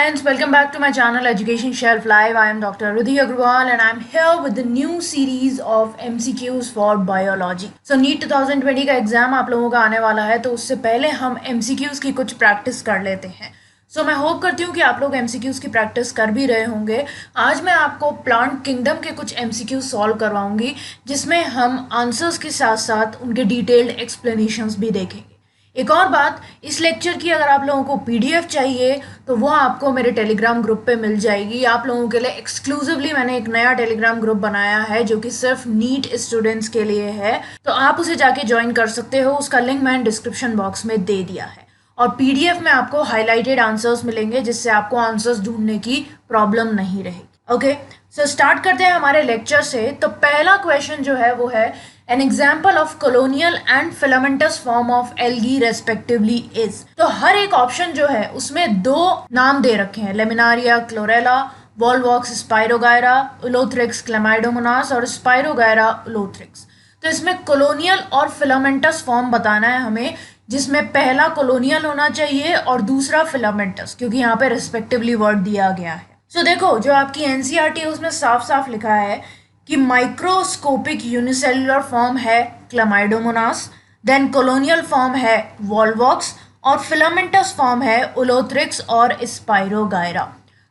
friends, welcome back to my channel Education Shelf Live. I am Dr. Rudhi Agrawal and I'm here with the new series of MCQs for Biology. So NEET 2020 का exam आप लोगों का आने वाला है, तो उससे पहले हम MCQs की कुछ प्रैक्टिस कर लेते हैं। सो मैं होप करती हूँ कि आप लोग MCQs की प्रैक्टिस कर भी रहे होंगे। आज मैं आपको प्लांट किंगडम के कुछ MCQs सॉल्व करवाऊंगी, जिसमें हम आंसर्स के साथ साथ उनके डिटेल्ड एक्सप्लेनेशंस भी देखेंगे। एक और बात, इस लेक्चर की अगर आप लोगों को पीडीएफ चाहिए तो वो आपको मेरे टेलीग्राम ग्रुप पे मिल जाएगी। आप लोगों के लिए एक्सक्लूसिवली मैंने एक नया टेलीग्राम ग्रुप बनाया है जो कि सिर्फ नीट स्टूडेंट्स के लिए है, तो आप उसे जाके ज्वाइन कर सकते हो। उसका लिंक मैंने डिस्क्रिप्शन बॉक्स में दे दिया है। और पीडीएफ में आपको हाईलाइटेड आंसर्स मिलेंगे, जिससे आपको आंसर्स ढूंढने की प्रॉब्लम नहीं रहेगी। ओके, सो स्टार्ट करते हैं हमारे लेक्चर से। तो पहला क्वेश्चन जो है वो है, an example of colonial and filamentous form of algae respectively is. तो हर एक ऑप्शन जो है उसमें दो नाम दे रखे हैं, Laminaria Chlorella, Volvox Spirogyra, Ulothrix Chlamydomonas और स्पाइरोगायरा उलोथ्रिक्स। तो इसमें कॉलोनियल और फिलामेंटस फॉर्म बताना है हमें, जिसमें पहला कॉलोनियल होना चाहिए और दूसरा फिलामेंटस, क्योंकि यहाँ पे रिस्पेक्टिवली वर्ड दिया गया है। सो देखो, जो आपकी एनसीईआरटी है उसमें साफ साफ लिखा है कि माइक्रोस्कोपिक यूनिसेलुलर फॉर्म है क्लेमाइडोमोनास, देन कॉलोनियल फॉर्म है वॉलवॉक्स और फिलामेंटस फॉर्म है उलोथ्रिक्स और स्पाइरोगायरा।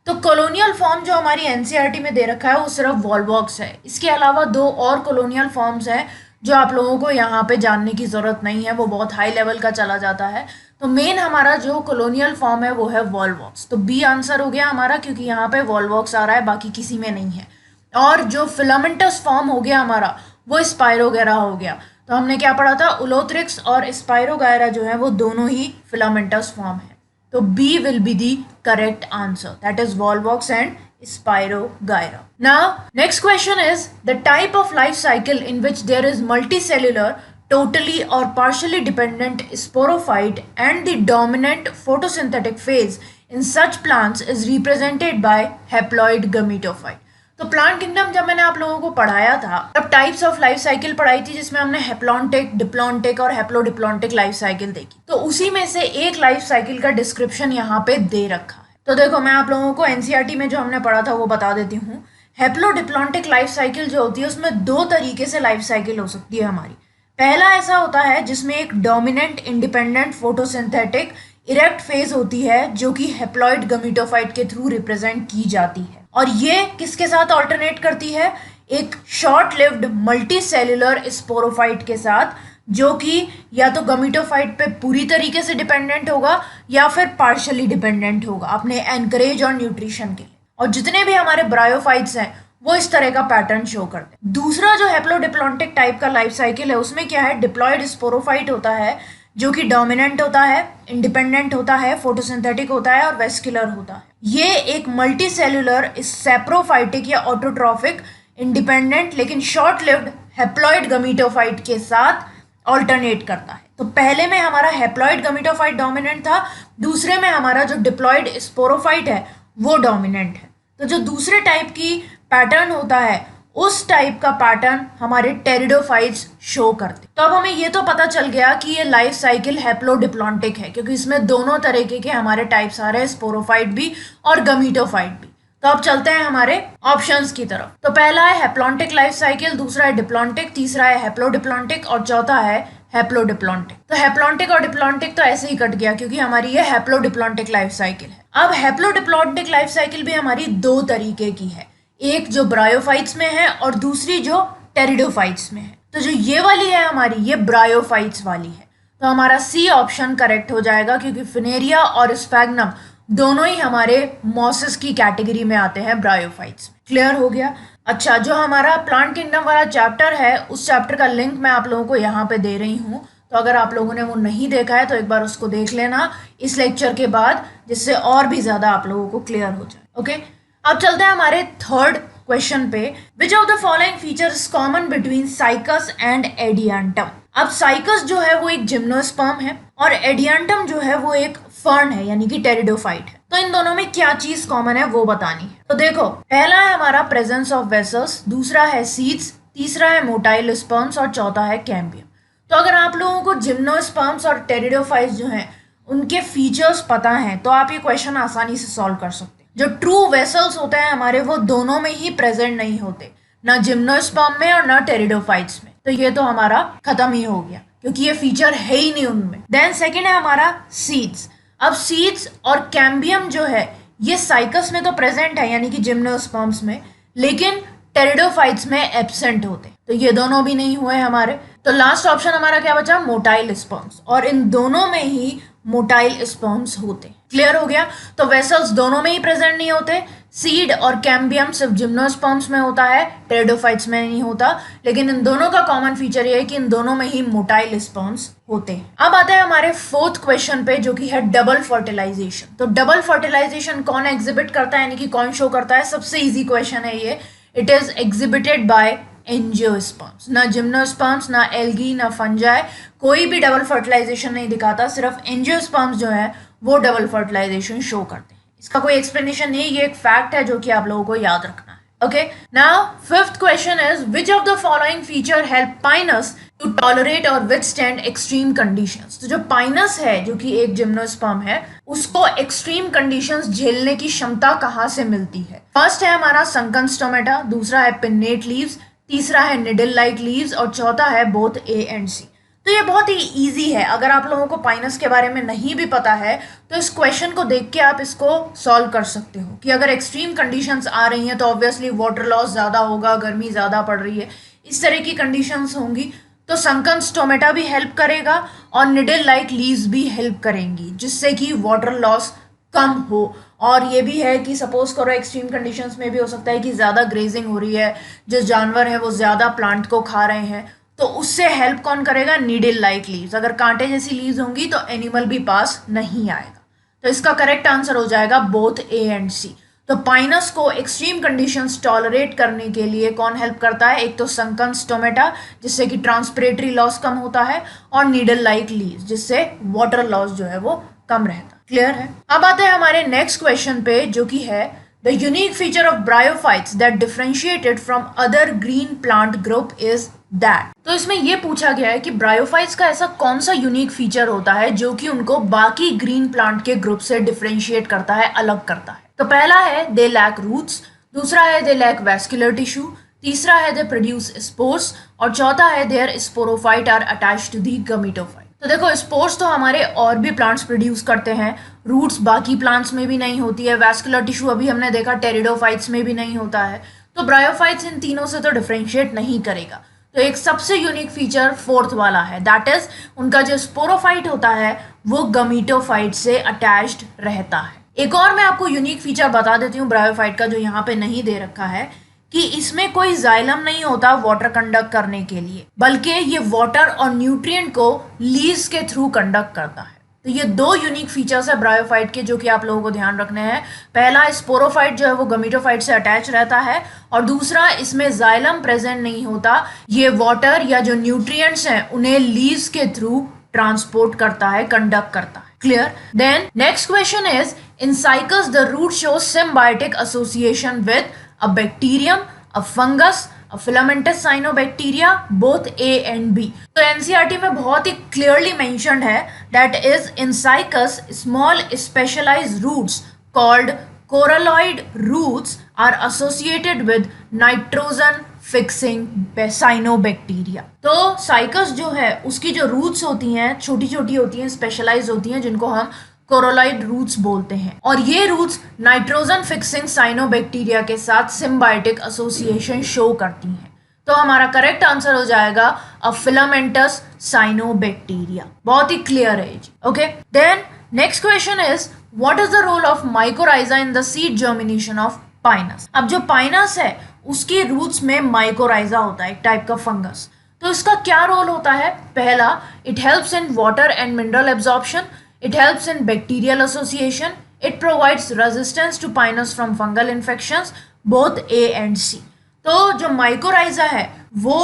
तो कॉलोनियल फॉर्म जो हमारी एनसीईआरटी में दे रखा है वो सिर्फ वॉलवॉक्स है। इसके अलावा दो और कॉलोनियल फॉर्म्स हैं जो आप लोगों को यहाँ पे जानने की ज़रूरत नहीं है, वो बहुत हाई लेवल का चला जाता है। तो मेन हमारा जो कॉलोनियल फॉर्म है वो है वॉलवॉक्स। तो बी आंसर हो गया हमारा, क्योंकि यहाँ पे वॉलवॉक्स आ रहा है, बाकी किसी में नहीं है। और जो फिलामेंटस फॉर्म हो गया हमारा वो स्पाइरोगायरा हो गया। तो हमने क्या पढ़ा था, उलोथ्रिक्स और स्पाइरोगायरा जो है वो दोनों ही फिलामेंटस फॉर्म है। तो B will be the correct answer, that is volvox and Spirogyra. Now, next question is the type of life cycle in which there is multicellular, totally or partially dependent sporophyte and the dominant photosynthetic phase in such plants is represented by haploid gametophyte. तो plant kingdom जब मैंने आप लोगों को पढ़ाया था तब types of life cycle पढ़ाई थी, जिसमें हमने हेप्लॉन्टिक, डिप्लॉन्टिक और हेप्लोडिप्लॉन्टिक लाइफ साइकिल देखी। तो उसी में से एक लाइफ साइकिल का डिस्क्रिप्शन यहाँ पे दे रखा है। तो देखो, मैं आप लोगों को एनसीईआरटी में जो हमने पढ़ा था वो बता देती हूँ। हेप्लोडिप्लॉन्टिक लाइफ साइकिल जो होती है उसमें दो तरीके से लाइफ साइकिल हो सकती है हमारी। पहला ऐसा होता है जिसमें एक dominant independent photosynthetic erect phase होती है, जो कि हेप्लॉइड गमीटोफाइट के थ्रू रिप्रेजेंट की जाती है। और ये किसके साथ ऑल्टरनेट करती है, एक short lived multi cellular sporophyte के साथ, जो कि या तो गमीटोफाइट पे पूरी तरीके से डिपेंडेंट होगा या फिर पार्शियली डिपेंडेंट होगा अपने एनकरेज और न्यूट्रिशन के लिए। और जितने भी हमारे ब्रायोफाइट्स हैं वो इस तरह का पैटर्न शो करते हैं। दूसरा जो हेप्लोडिप्लॉन्टिक टाइप का लाइफ साइकिल है उसमें क्या है, डिप्लॉयड स्पोरोफाइट होता है, जो कि डोमिनेंट होता है, इंडिपेंडेंट होता है, फोटोसिंथेटिक होता है और वेस्कुलर होता है। ये एक मल्टी सेल्यूलर सैप्रोफाइटिक या ऑटोट्रॉफिक इंडिपेंडेंट लेकिन शॉर्ट लिव्ड हेप्लॉइड गमीटोफाइट के साथ ऑल्टरनेट करता है। तो पहले में हमारा हेप्लॉइड गमीटोफाइट डोमिनेंट था, दूसरे में हमारा जो डिप्लॉयड स्पोरोफाइट है वो डोमिनेंट है। तो जो दूसरे टाइप की पैटर्न होता है उस टाइप का पैटर्न हमारे टेरिडोफाइट्स शो करते। तो अब हमें ये तो पता चल गया कि ये लाइफ साइकिल हेप्लोडिप्लॉन्टिक है, क्योंकि इसमें दोनों तरीके के हमारे टाइप्स आ रहे हैं, स्पोरोफाइट भी और गमीटोफाइट भी। तो अब चलते हैं हमारे ऑप्शंस की तरफ। तो पहला है हेप्लॉन्टिक लाइफ साइकिल, दूसरा है डिप्लॉन्टिक, तीसरा है हेप्लोडिप्लॉन्टिक और चौथा है हेप्लोडिप्लॉन्टिक। तो हेप्लॉन्टिक और डिप्लॉन्टिक तो ऐसे ही कट गया, क्योंकि हमारी ये हेप्लोडिप्लॉन्टिक लाइफ साइकिल है। अब हेप्लोडिप्लॉन्टिक लाइफ साइकिल भी हमारी दो तरीके की है, एक जो ब्रायोफाइट्स में है और दूसरी जो टेरिडोफाइट्स में है। तो जो ये वाली है हमारी, ये ब्रायोफाइट्स वाली है। तो हमारा सी ऑप्शन करेक्ट हो जाएगा, क्योंकि फिनेरिया और स्पैग्नम दोनों ही हमारे मॉसेस की कैटेगरी में आते हैं ब्रायोफाइट्स। क्लियर हो गया। अच्छा, जो हमारा प्लांट किंगडम वाला चैप्टर है उस चैप्टर का लिंक मैं आप लोगों को यहाँ पे दे रही हूँ, तो अगर आप लोगों ने वो नहीं देखा है तो एक बार उसको देख लेना इस लेक्चर के बाद, जिससे और भी ज्यादा आप लोगों को क्लियर हो जाए। ओके, अब चलते हैं हमारे थर्ड क्वेश्चन पे। विच of the following features common between cycas and adiantum. अब साइकस जो है वो एक जिम्नोस्पर्म है और एडियांटम जो है वो एक फर्न है, यानी कि टेरिडोफाइट है। तो इन दोनों में क्या चीज कॉमन है वो बतानी है। तो देखो, पहला है हमारा प्रेजेंस ऑफ वेसल्स, दूसरा है सीड्स, तीसरा है मोटाइल स्पर्म्स और चौथा है कैम्बियम। तो अगर आप लोगों को जिम्नोस्पर्म्स और टेरिडोफाइट्स जो हैं उनके फीचर्स पता हैं तो आप ये क्वेश्चन आसानी से सॉल्व कर सकते हैं। जो ट्रू वेसल्स होते हैं हमारे वो दोनों में ही प्रेजेंट नहीं होते, ना जिम्नोस्पर्म में और ना टेरिडोफाइट्स में, तो ये तो हमारा खत्म ही हो गया क्योंकि ये फीचर है ही नहीं उनमें। देन सेकेंड है हमारा सीड्स। अब सीड्स और कैम्बियम जो है ये साइकस में तो प्रेजेंट है यानी कि जिम्नोस्पर्म्स में, लेकिन टेरिडोफाइट्स में एब्सेंट होते, तो ये दोनों भी नहीं हुए हमारे। तो लास्ट ऑप्शन हमारा क्या बचा, मोटाइल स्पर्म्स, और इन दोनों में ही मोटाइल स्पर्म्स होते। क्लियर हो गया। तो वेसल्स दोनों में ही प्रेजेंट नहीं होते, सीड और कैम्बियम सिर्फ जिम्नोस्पर्म्स में होता है, टेरिडोफाइट्स में नहीं होता, लेकिन इन दोनों का कॉमन फीचर ये है कि इन दोनों में ही मोटाइल स्पर्म्स होते हैं। अब आते हैं हमारे फोर्थ क्वेश्चन पे जो कि है डबल फर्टिलाइजेशन। तो डबल फर्टिलाइजेशन कौन एग्जिबिट करता है यानी कि कौन शो करता है, सबसे इजी क्वेश्चन है ये। It is exhibited by angiosperms. ना जिम्नोस्पर्म्स, ना एल्गी, ना फंजाई, कोई भी डबल फर्टिलाइजेशन नहीं दिखाता, सिर्फ एंजियोस्पर्म्स जो है वो डबल फर्टिलाइजेशन शो करते हैं। इसका कोई एक्सप्लेनेशन नहीं, ये एक फैक्ट है जो कि आप लोगों को याद रखना है। Okay, now fifth question is which of the following feature help pinus to tolerate और विथस्टैंड एक्सट्रीम कंडीशंस। तो जो पाइनस है जो कि एक जिम्नोस्पर्म है, उसको एक्सट्रीम कंडीशंस झेलने की क्षमता कहाँ से मिलती है। फर्स्ट है हमारा संकन स्टोमेटा, दूसरा है पिन्नेट लीव्स, तीसरा है निडल लाइक लीव्स और चौथा है बोथ ए एंड सी। तो ये बहुत ही इजी है, अगर आप लोगों को पाइनस के बारे में नहीं भी पता है तो इस क्वेश्चन को देख के आप इसको सॉल्व कर सकते हो कि अगर एक्सट्रीम कंडीशंस आ रही हैं तो ऑब्वियसली वाटर लॉस ज़्यादा होगा, गर्मी ज़्यादा पड़ रही है, इस तरह की कंडीशंस होंगी तो संकन स्टोमेटा भी हेल्प करेगा और निडल लाइक लीव्स भी हेल्प करेंगी जिससे कि वाटर लॉस कम हो। और ये भी है कि सपोज करो एक्सट्रीम कंडीशंस में भी हो सकता है कि ज़्यादा ग्रेजिंग हो रही है, जो जानवर है वो ज़्यादा प्लांट को खा रहे हैं, तो उससे हेल्प कौन करेगा, नीडल लाइक लीव्स। अगर कांटे जैसी लीव्स होंगी तो एनिमल भी पास नहीं आएगा। तो इसका करेक्ट आंसर हो जाएगा बोथ ए एंड सी। तो पाइनस को एक्सट्रीम कंडीशंस टॉलरेट करने के लिए कौन हेल्प करता है, एक तो संकन स्टोमेटा जिससे कि ट्रांसपिरेटरी लॉस कम होता है, और नीडल लाइक लीव्स जिससे वाटर लॉस जो है वो कम रहता है। क्लियर है। अब आते हैं हमारे नेक्स्ट क्वेश्चन पे जो कि है the unique feature of bryophytes that differentiated from other green plant group is that. तो इसमें ये पूछा गया है कि ब्रायोफाइट्स का ऐसा कौन सा यूनिक फीचर होता है जो कि उनको बाकी ग्रीन प्लांट के ग्रुप से डिफरेंशिएट करता है, अलग करता है। तो पहला है दे लैक रूट्स, दूसरा है दे लैक वैस्कुलर टिश्यू, तीसरा है दे प्रोड्यूस स्पोर्स और चौथा है their sporophyte are attached to the gametophyte. तो देखो स्पोर्स तो हमारे और भी प्लांट्स प्रोड्यूस करते हैं, रूट्स बाकी प्लांट्स में भी नहीं होती है, वैस्कुलर टिश्यू अभी हमने देखा टेरिडोफाइट्स में भी नहीं होता है, तो ब्रायोफाइट्स इन तीनों से तो डिफरेंशिएट नहीं करेगा। तो एक सबसे यूनिक फीचर फोर्थ वाला है, दैट इज उनका जो स्पोरोफाइट होता है वो गमीटोफाइट से अटैच्ड रहता है। एक और मैं आपको यूनिक फीचर बता देती हूँ ब्रायोफाइट का जो यहाँ पे नहीं दे रखा है, कि इसमें कोई जाइलम नहीं होता वाटर कंडक्ट करने के लिए, बल्कि ये वाटर और न्यूट्रिएंट को लीव्स के थ्रू कंडक्ट करता है। तो ये दो यूनिक फीचर्स है ब्रायोफाइट के जो कि आप लोगों को ध्यान रखने हैं। पहला स्पोरोफाइट जो है वो गमीटोफाइट से अटैच रहता है और दूसरा इसमें जाइलम प्रेजेंट नहीं होता, ये वाटर या जो न्यूट्रिएंट्स हैं उन्हें लीव्स के थ्रू ट्रांसपोर्ट करता है, कंडक्ट करता है। Clear. Then next question is in cycas the root shows symbiotic association with a bacterium, a fungus, a filamentous cyanobacteria, both A and B। तो NCERT में बहुत ही clearly mentioned है that is in Cycas small specialized roots called coralloid roots are associated with nitrogen fixing cyanobacteria। तो cycas जो है उसकी जो roots होती हैं छोटी छोटी होती हैं, स्पेशलाइज होती हैं, जिनको हम कोरोलाइड रूट्स बोलते हैं, और ये रूट्स नाइट्रोजन फिक्सिंग साइनोबैक्टीरिया के साथ सिम्बायोटिक एसोसिएशन शो करती हैं। तो हमारा करेक्ट आंसर हो जाएगा अ फिलामेंटस साइनोबैक्टीरिया। बहुत ही क्लियर है जी। Okay, then next question is what is the role of mycorrhiza in the seed germination of Pinus. अब जो पाइनस है उसके रूट्स में माइकोराइजा होता है, एक टाइप का फंगस। तो इसका क्या रोल होता है, पहला it helps in water and mineral absorption, it helps in bacterial association, it provides resistance to pinus from fungal infections, both A and C। तो जो माइकोराइजा है वो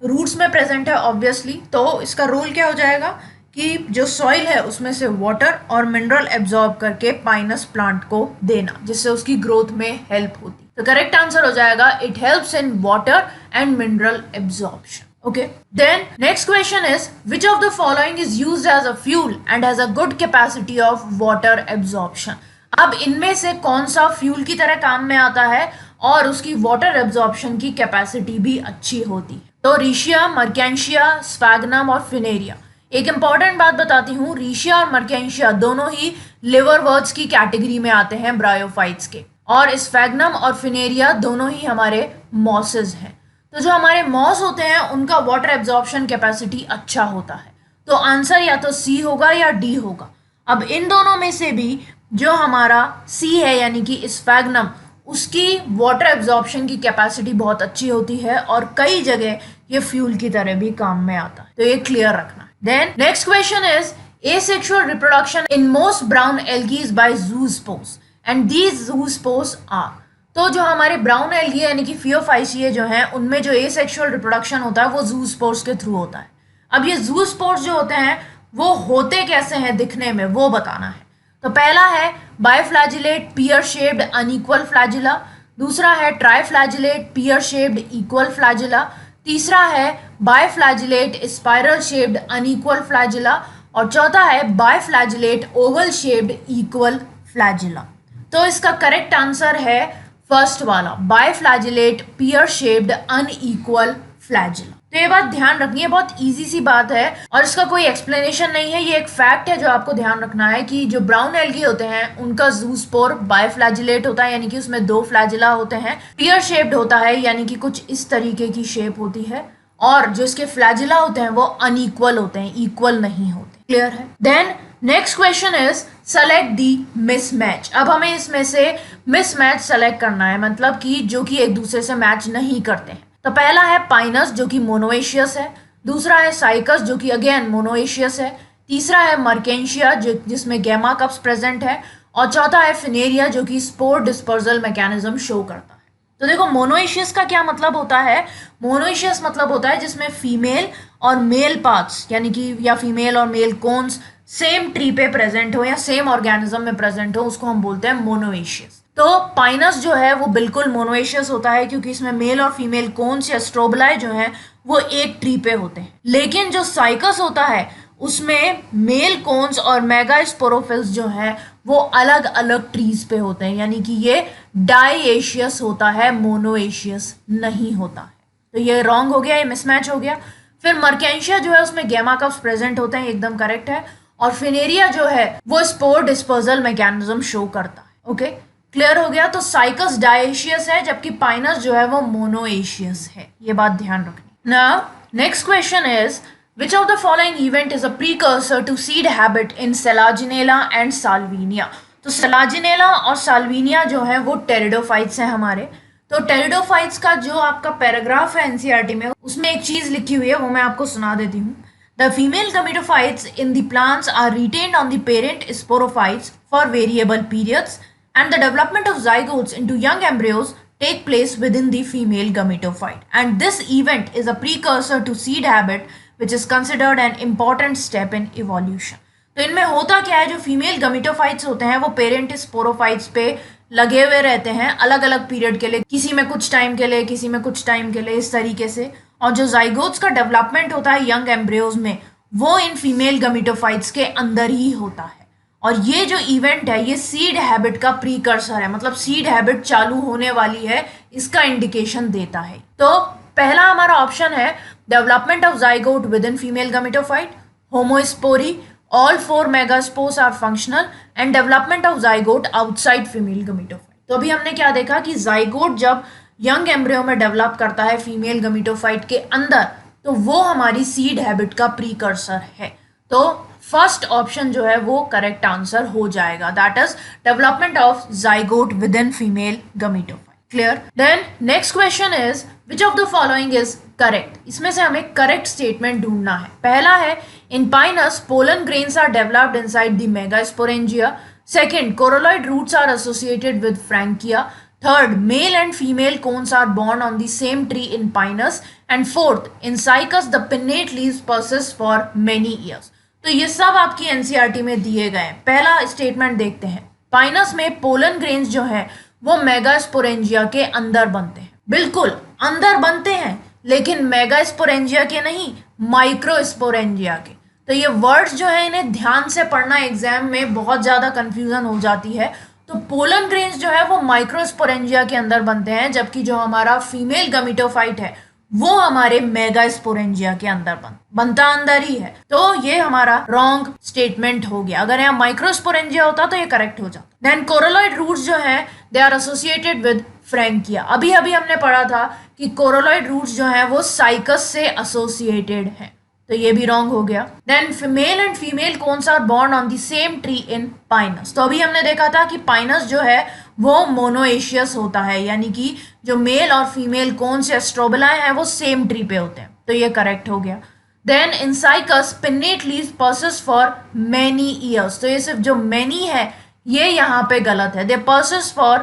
रूट्स में प्रेजेंट है ऑब्वियसली, तो इसका रोल क्या हो जाएगा कि जो सॉइल है उसमें से वाटर और मिनरल एब्जॉर्ब करके पाइनस प्लांट को देना, जिससे उसकी ग्रोथ में हेल्प होती। तो करेक्ट आंसर हो जाएगा it helps in water and mineral absorption. Okay. Then next question is, which of the following is used as a fuel and has a good capacity of water absorption? अब इनमें से कौन सा fuel की तरह काम में आता है और उसकी वाटर एब्जॉर्प्शन की कैपेसिटी भी अच्छी होती है? तो रीशिया, मर्केंशिया, स्फैग्नम और फिनेरिया। एक इंपॉर्टेंट बात बताती हूँ, रीशिया और मर्केंशिया दोनों ही लिवरवर्ट्स की कैटेगरी में आते हैं ब्रायोफाइट्स के, और स्फैग्नम और फिनेरिया दोनों ही हमारे मॉसेस हैं। तो जो हमारे मॉस होते हैं उनका वाटर एब्जॉर्प्शन कैपेसिटी अच्छा होता है, तो आंसर या तो सी होगा या डी होगा। अब इन दोनों में से भी जो हमारा सी है यानी कि स्फैग्नम, उसकी वाटर एब्जॉर्प्शन की कैपेसिटी बहुत अच्छी होती है और कई जगह ये फ्यूल की तरह भी काम में आता है, तो ये क्लियर रखना। Then next question is, asexual reproduction in most brown algae is by zoospores and these zoospores are। तो जो हमारे ब्राउन एल्गी यानी कि फियोफाइसिए जो हैं उनमें जो एसेक्सुअल रिप्रोडक्शन होता है वो जूस्पोर्स के थ्रू होता है। अब ये जूस्पोर्स जो होते हैं वो होते कैसे हैं दिखने में, वो बताना है। तो पहला है बाइफ्लैजिलेट पियर शेप्ड अनइक्वल फ्लैजिला, दूसरा है ट्राइफ्लैजिलेट पियर शेप्ड इक्वल फ्लैजिला, तीसरा है बाइफ्लैजिलेट स्पाइरल शेप्ड अनइक्वल फ्लैजिला, और चौथा है बाइफ्लैजिलेट ओवल शेप्ड इक्वल फ्लैजिला। तो इसका करेक्ट आंसर है फर्स्ट वाला, बाइफ्लैजिलेट पियर शेप्ड अनइक्वल फ्लैजिला। तो ये बात ध्यान रखनी है, बहुत इजी सी बात है और इसका कोई एक्सप्लेनेशन नहीं है, ये एक फैक्ट है जो आपको ध्यान रखना है कि जो ब्राउन एल्गी होते हैं उनका जूस्पोर बाइफ्लैजिलेट होता है यानी कि उसमें 2 फ्लैजिला होते हैं, पियर शेप्ड होता है यानी कि कुछ इस तरीके की शेप होती है, और जो इसके फ्लैजिला होते हैं वो अनइक्वल होते हैं, इक्वल नहीं होते। क्लियर है? Then next question is select the mismatch. अब हमें इसमें से मिसमैच सेलेक्ट करना है, मतलब कि जो कि एक दूसरे से मैच नहीं करते हैं। तो पहला है पाइनस जो कि मोनोएशियस है, दूसरा है साइकस जो कि अगेन मोनोएशियस है, तीसरा है मर्केंशिया जिसमें गैमा कप्स प्रेजेंट है, और चौथा है फिनेरिया जो कि स्पोर डिस्पर्सल मैकेनिज्म शो करता है। तो देखो मोनोएशियस का क्या मतलब होता है, मोनोएशियस मतलब होता है जिसमें फीमेल और मेल पार्ट्स यानी कि या फीमेल और मेल कोन्स सेम ट्री पे प्रेजेंट हो या सेम ऑर्गेनिज्म में प्रेजेंट हो, उसको हम बोलते हैं मोनोएशियस। तो पाइनस जो है वो बिल्कुल मोनोएशियस होता है क्योंकि इसमें मेल और फीमेल कोन्स या स्ट्रोबलाई जो हैं वो एक ट्री पे होते हैं। लेकिन जो साइकस होता है उसमें मेल कोन्स और मेगास्पोरोफिल्स जो हैं वो अलग अलग ट्रीज पे होते हैं, यानी कि ये डाइएशियस होता है, मोनोएशियस नहीं होता है। तो ये रॉन्ग हो गया, ये मिसमैच हो गया। फिर मर्केंशिया जो है उसमें गैमा कप्स प्रेजेंट होते हैं, एकदम करेक्ट है, और फिनेरिया जो है वो स्पोर डिस्पर्सल मैकेनिज्म शो करता है। ओके, क्लियर हो गया। तो साइकस डाइएशियस है जबकि पाइनस जो है वो मोनोएशियस है, ये बात ध्यान रखनी। Now next question is, which of the following event is a precursor to seed habit in Selaginella and Salvinia? तो सेलाजिनेला और साल्विनिया जो है वो टेरिडोफाइट्स हैं हमारे। तो टेरिडोफाइट्स का जो आपका पैराग्राफ है एनसीईआरटी में, उसमें एक चीज लिखी हुई है वो मैं आपको सुना देती हूँ। The female gametophytes in the plants are retained on the parent sporophytes for variable periods and the development of zygotes into young embryos take place within the female gametophyte, and this event is a precursor to seed habit which is considered an important step in evolution। तो इनमें होता क्या है, जो female गमीटोफाइट्स होते हैं वो parent sporophytes पे लगे हुए रहते हैं अलग अलग पीरियड के लिए, किसी में कुछ टाइम के लिए, किसी में कुछ टाइम के लिए, इस तरीके से। और जो जाइगोट्स का डेवलपमेंट होता है यंग एम्ब्रियोज में वो इन फीमेल गमीटोफाइट्स के अंदर ही होता है। और ये जो इवेंट है ये सीड हैबिट का प्रीकर्सर है, मतलब सीड हैबिट चालू होने वाली है, इसका इंडिकेशन देता है। तो पहला हमारा ऑप्शन है development of zygote within female gametophyte, homospory, all 4 megaspores are functional, and development of zygote outside female gametophyte. तो अभी हमने क्या देखा कि जाइगोट जब यंग एम्ब्रियो में डेवलप करता है फीमेल गमीटोफाइट के अंदर, तो वो हमारी सीड हैबिट का प्रीकर्सर है। तो फर्स्ट ऑप्शन जो है वो करेक्ट आंसर हो जाएगा, that is development of zygote within female gametophyte. Clear? Then next question is, which of the following is correct? इसमें से हमें करेक्ट स्टेटमेंट ढूंढना है। पहला है in Pinus pollen grains are developed inside the megasporangia, second coralloid roots are associated with Frankia, third male and female cones are born on the same tree in Pinus, and fourth in Cycas the pinnate leaves persist for many years। तो ये सब आपकी NCERT में दिए गए हैं। पहला statement देखते हैं, पाइनस में पोलन ग्रेन्स जो है वो मेगास्पोरेंजिया के अंदर बनते हैं, बिल्कुल अंदर बनते हैं, लेकिन मेगा स्पोरेंजिया के नहीं, माइक्रो स्पोरेंजिया के। तो ये वर्ड्स जो है इन्हें ध्यान से पढ़ना, एग्जाम में बहुत ज़्यादा कंफ्यूजन हो जाती है। तो पोलन ग्रेन्स जो है वो माइक्रोस्पोरेंजिया के अंदर बनते हैं, जबकि जो हमारा फीमेल गमीटोफाइट है वो हमारे मेगास्पोरेंजिया के अंदर बनता अंदर ही है। तो ये हमारा रॉन्ग स्टेटमेंट हो गया। अगर यहाँ माइक्रोस्पोरेंजिया होता तो ये करेक्ट हो जाता। देन कोरोलॉइड रूट्स जो है they are associated with frankia. अभी अभी हमने पढ़ा था कि कोरोलॉइड रूट्स जो है वो साइकस से एसोसिएटेड है, तो ये भी रॉन्ग हो गया। Then male and female cones are borne on the same tree in pinus. तो अभी हमने देखा था कि पाइनस जो है वो मोनोएशियस होता है, यानी कि जो मेल और फीमेल कोन्स या स्ट्रोबेलाए हैं वो सेम ट्री पे होते हैं, तो ये करेक्ट हो गया। Then in cycas pinnate leaves persist for many years. तो ये सिर्फ जो मैनी है ये यहाँ पे गलत है। दे पर्सिस्ट फॉर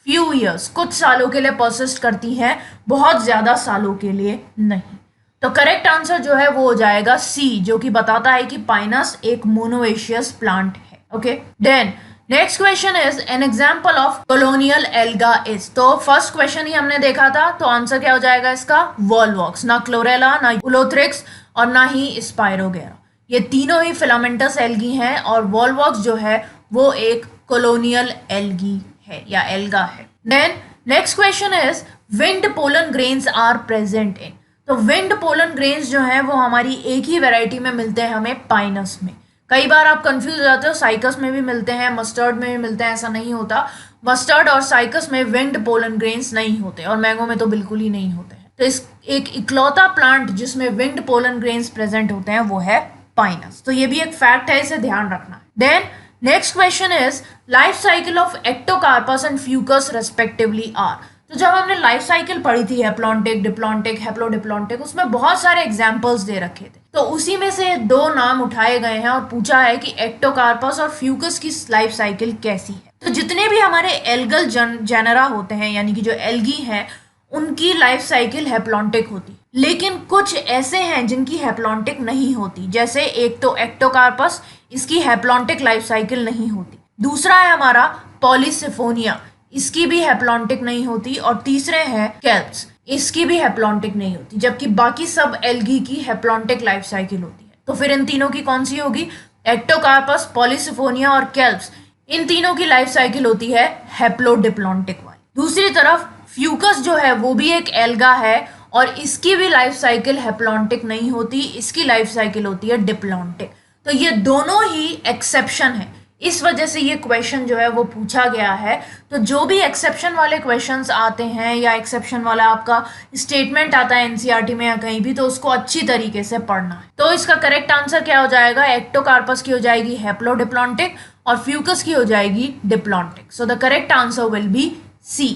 फ्यू ईयर्स, कुछ सालों के लिए पर्सिस्ट करती हैं, बहुत ज्यादा सालों के लिए नहीं। तो करेक्ट आंसर जो है वो हो जाएगा सी, जो कि बताता है कि पाइनस एक मोनोएशियस प्लांट है। Okay, then next question is an example of colonial alga is. तो फर्स्ट क्वेश्चन ही हमने देखा था, तो आंसर क्या हो जाएगा इसका, वॉलवॉक्स। ना क्लोरेला, ना उलोथ्रिक्स और ना ही स्पाइरोगेरा, ये तीनों ही फिलामेंटस एल्गी हैं, और वॉलवॉक्स जो है वो एक कॉलोनियल एल्गी है या एल्गा है। Then next question is wind pollen grains are present in. तो विंड पोलन ग्रेन्स जो है वो हमारी एक ही वैरायटी में मिलते हैं हमें पाइनस में। कई बार आप कंफ्यूज हो जाते हो, साइकस में भी मिलते हैं, मस्टर्ड में भी मिलते हैं, ऐसा नहीं होता। मस्टर्ड और साइकस में विंड पोलन ग्रेन्स नहीं होते, और मैंगो में तो बिल्कुल ही नहीं होते हैं। तो इस एक इकलौता प्लांट जिसमें विंड पोलन ग्रेन्स प्रेजेंट होते हैं वो है पाइनस। तो ये भी एक फैक्ट है, इसे ध्यान रखना है। Then next question is life cycle of ectocarpus and fucus respectively are. तो जब हमने लाइफ साइकिल पढ़ी थी, हैप्लॉन्टिक, डिप्लॉन्टिक, हैप्लोडिप्लॉन्टिक, उसमें बहुत सारे एग्जाम्पल्स दे रखे थे। तो उसी में से दो नाम उठाए गए हैं और पूछा है कि एक्टोकार्पस और फ्यूकस की लाइफ साइकिल कैसी है। तो जितने भी हमारे एल्गल जेनरा होते हैं, यानी कि जो एल्गी हैं, उनकी लाइफ साइकिल हैप्लॉन्टिक होती है, लेकिन कुछ ऐसे हैं जिनकी हैप्लॉन्टिक नहीं होती। जैसे एक तो एक्टोकार्पस, इसकी हैप्लॉन्टिक लाइफ साइकिल नहीं होती। दूसरा है हमारा पॉलीसिफोनिया, इसकी भी हैप्लॉन्टिक नहीं होती। और तीसरे हैं केल्प्स, इसकी भी हैप्लॉन्टिक नहीं होती, जबकि बाकी सब एल्गी की हैप्लॉन्टिक लाइफ साइकिल होती है। तो फिर इन तीनों की कौन सी होगी, एक्टोकार्पस, पॉलीसिफोनिया और केल्प्स, इन तीनों की लाइफ साइकिल होती है हैप्लोडिप्लॉन्टिक वाली। दूसरी तरफ फ्यूकस जो है वो भी एक एल्गा है, और इसकी भी लाइफ साइकिल हैप्लॉन्टिक नहीं होती, इसकी लाइफ साइकिल होती है डिप्लॉन्टिक। तो ये दोनों ही एक्सेप्शन है, इस वजह से ये क्वेश्चन जो है वो पूछा गया है। तो जो भी एक्सेप्शन वाले क्वेश्चंस आते हैं या एक्सेप्शन वाला आपका स्टेटमेंट आता है एनसीईआरटी में या कहीं भी, तो उसको अच्छी तरीके से पढ़ना है। तो इसका करेक्ट आंसर क्या हो जाएगा, एक्टोकार्पस की हो जाएगी हैप्लोडिप्लॉन्टिक और फ्यूकस की हो जाएगी diplontic. So the correct answer will be C.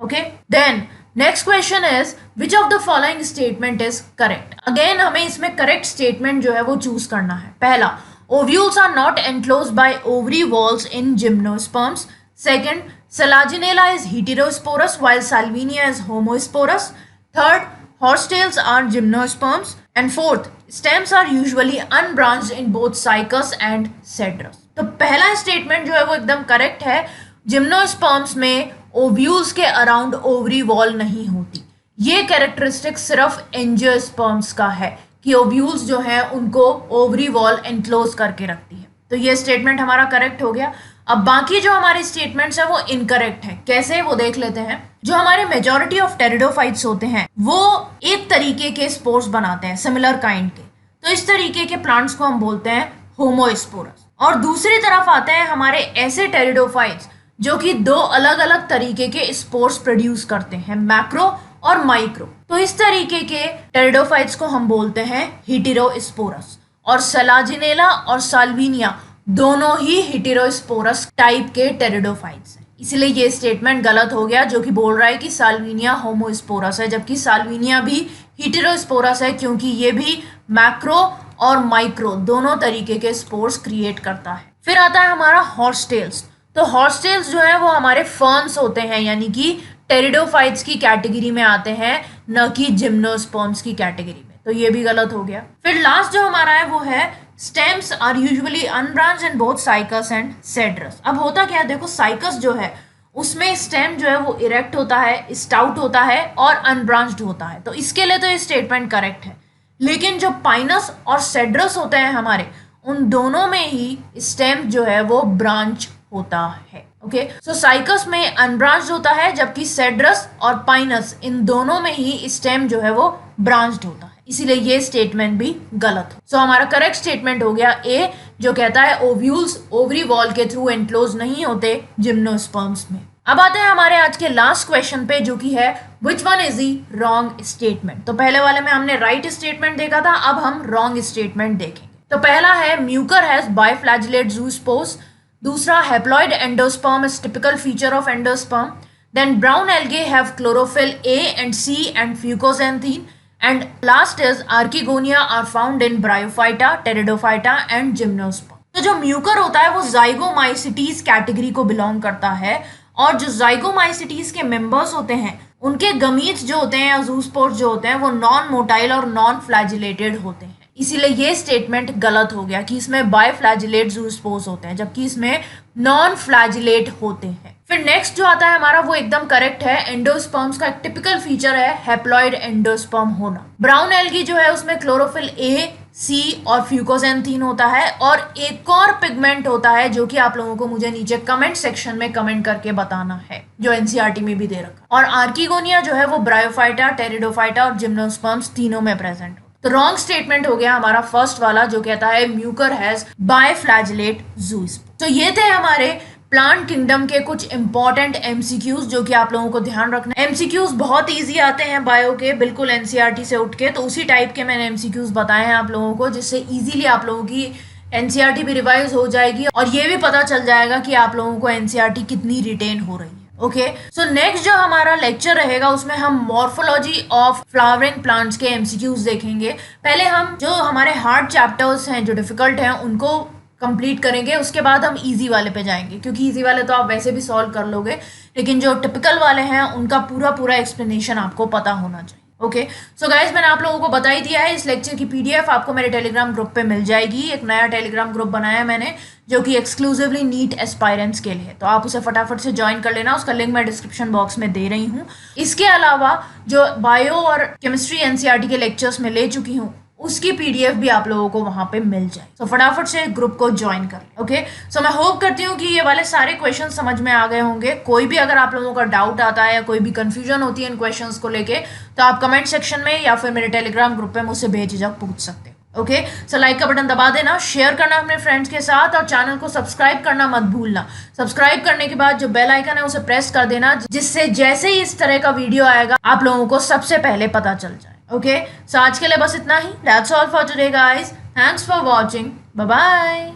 Okay, then next question is which of the following statement is correct. Again हमें इसमें करेक्ट स्टेटमेंट जो है वो चूज करना है। पहला, ovules are not enclosed by ovary walls in gymnosperms. Second, Selaginella is heterosporous while Salvinia is homosporous. Third, horsetails are gymnosperms. And fourth, stems are usually unbranched in both Cycas and Cedrus. तो पहला statement जो है वो एकदम correct है। Gymnosperms में ovules के around ovary wall नहीं होती। ये कैरेक्टरिस्टिक सिर्फ एंजियोस्पर्म्स का है कि ओव्यूल्स जो है उनको ओवरी वॉल एनक्लोज करके रखती है। तो ये स्टेटमेंट हमारा करेक्ट हो गया। अब बाकी जो हमारे स्टेटमेंट्स हैं वो इनकरेक्ट है। कैसे, वो देख लेते हैं। जो हमारे मेजॉरिटी ऑफ टेरिडोफाइट्स होते हैं वो एक तरीके के स्पोर्स बनाते हैं, सिमिलर काइंड के। तो इस तरीके के प्लांट्स को हम बोलते हैं होमोस्पोरस। और दूसरी तरफ आते हैं हमारे ऐसे टेरिडोफाइट्स जो कि दो अलग अलग तरीके के स्पोर्स प्रोड्यूस करते हैं, मैक्रो और माइक्रो। तो इस तरीके के टेरिडोफाइट्स को हम बोलते हैं हेटेरोस्पोरस। और सलाजिनेला और साल्विनिया दोनों ही हेटेरोस्पोरस टाइप के टेरिडोफाइट्स हैं। इसलिए ये स्टेटमेंट गलत हो गया, जो कि बोल रहा है कि साल्विनिया होमोस्पोरस है, जबकि साल्विनिया भी हेटेरोस्पोरस है, क्योंकि ये भी मैक्रो और माइक्रो दोनों तरीके के स्पोर्स क्रिएट करता है। फिर आता है हमारा हॉर्सटेल्स। तो हॉर्सटेल्स जो है वो हमारे फर्न्स होते हैं, यानी कि टेरिडोफाइट्स की कैटेगरी में आते हैं, न कि जिम्नोस्पर्म्स की कैटेगरी में। तो ये भी गलत हो गया। फिर लास्ट जो हमारा है वो है stems are usually unbranched in both cycas and cedrus. अब होता क्या है, देखो साइकस जो है उसमें स्टेम जो है वो इरेक्ट होता है, स्टाउट होता है और अनब्रांच्ड होता है। तो इसके लिए तो ये स्टेटमेंट करेक्ट है। लेकिन जो पाइनस और सेड्रस होते हैं हमारे, उन दोनों में ही स्टेम जो है वो ब्रांच होता है। ओके, सो साइकस में अनब्रांच्ड होता है, जबकि सेड्रस और पाइनस इन दोनों में ही स्टेम जो है वो ब्रांच्ड होता है। इसीलिए ये स्टेटमेंट भी गलत हो। सो हमारा करेक्ट स्टेटमेंट हो गया ए, जो कहता है ओव्यूल्स ओवरी वॉल के थ्रू एनक्लोज नहीं होते जिम्नोस्पर्म्स में। अब आते हैं हमारे आज के लास्ट क्वेश्चन पे, जो कि है which one is the wrong statement. तो पहले वाले में हमने राइट स्टेटमेंट देखा था, अब हम रॉन्ग स्टेटमेंट देखेंगे। तो पहला है म्यूकर हैज बाइफ्लैजिलेट जूस्पोर्स। दूसरा, haploid endosperm is typical feature of endosperm. Then brown algae have chlorophyll a and c and fucoxanthin. And last is Archegonia are found in Bryophyta, Pteridophyta and Gymnosperm। तो जो Mucor होता है वो जाइगोमाइसिटीज category को belong करता है, और जो जाइगोमाइसिटीज के मेंबर्स होते हैं उनके गमीट्स जो होते हैं या जूस्पोर्स जो होते हैं वो नॉन मोटाइल और नॉन फ्लैजिलेटेड होते हैं। इसीलिए ये स्टेटमेंट गलत हो गया कि इसमें बायफ्लैजिलेट जूस्पोर्स होते हैं, जबकि इसमें नॉन फ्लैजिलेट होते हैं। फिर नेक्स्ट जो आता है हमारा वो एकदम करेक्ट है। एंडोस्पर्म्स का एक टिपिकल फीचर है हैप्लॉइड एंडोस्पर्म होना। ब्राउन एल्गी जो है उसमें क्लोरोफिल ए, सी और फ्यूकोजेंथीन होता है, और एक और पिगमेंट होता है जो कि आप लोगों को मुझे नीचे कमेंट सेक्शन में कमेंट करके बताना है, जो एनसीईआरटी में भी दे रखा। और आर्कीगोनिया जो है वो ब्रायोफाइटा, टेरिडोफाइटा और जिम्नोस्पर्म्स तीनों में प्रेजेंट। तो रॉन्ग स्टेटमेंट हो गया हमारा फर्स्ट वाला, जो कहता है म्यूकर हैज बायफ्लैजिलेट जूस्पोर्स। तो ये थे हमारे प्लांट किंगडम के कुछ इंपॉर्टेंट एमसीक्यूज जो कि आप लोगों को ध्यान रखना है। एमसीक्यूज बहुत इजी आते हैं बायो के, बिल्कुल एनसीईआरटी से उठ के, तो उसी टाइप के मैंने एमसीक्यूज बताए हैं आप लोगों को, जिससे इजीली आप लोगों की एनसीईआरटी भी रिवाइज हो जाएगी और ये भी पता चल जाएगा कि आप लोगों को एनसीईआरटी कितनी रिटेन हो रही है। ओके, सो नेक्स्ट जो हमारा लेक्चर रहेगा उसमें हम मॉर्फोलॉजी ऑफ फ्लावरिंग प्लांट्स के एमसीक्यूज देखेंगे। पहले हम जो हमारे हार्ड चैप्टर्स हैं जो डिफिकल्ट हैं उनको कंप्लीट करेंगे, उसके बाद हम इजी वाले पे जाएंगे, क्योंकि इजी वाले तो आप वैसे भी सॉल्व कर लोगे, लेकिन जो टिपिकल वाले हैं उनका पूरा एक्सप्लेनेशन आपको पता होना चाहिए। ओके, सो गाइज मैंने आप लोगों को बता ही दिया है, इस लेक्चर की पीडीएफ आपको मेरे टेलीग्राम ग्रुप पे मिल जाएगी। एक नया टेलीग्राम ग्रुप बनाया है मैंने जो कि एक्सक्लूसिवली नीट एस्पायरेंट्स के लिए, तो आप उसे फटाफट से ज्वाइन कर लेना, उसका लिंक मैं डिस्क्रिप्शन बॉक्स में दे रही हूँ। इसके अलावा जो बायो और केमिस्ट्री एनसीईआरटी के लेक्चर्स में ले चुकी हूँ उसकी पीडीएफ भी आप लोगों को वहां पे मिल जाए, तो फटाफट से ग्रुप को ज्वाइन कर ले। ओके, सो मैं होप करती हूँ कि ये वाले सारे क्वेश्चन समझ में आ गए होंगे। कोई भी अगर आप लोगों का डाउट आता है या कोई भी कंफ्यूजन होती है इन क्वेश्चंस को लेके, तो आप कमेंट सेक्शन में या फिर मेरे टेलीग्राम ग्रुप पे मुझसे बेझिझक पूछ सकते हो। ओके, सो लाइक का बटन दबा देना, शेयर करना अपने फ्रेंड्स के साथ, और चैनल को सब्सक्राइब करना मत भूलना। सब्सक्राइब करने के बाद जो बेल आइकन है उसे प्रेस कर देना, जिससे जैसे ही इस तरह का वीडियो आएगा आप लोगों को सबसे पहले पता चल जाए। ओके, सो आज के लिए बस इतना ही। That's all for today guys, thanks for watching, bye bye.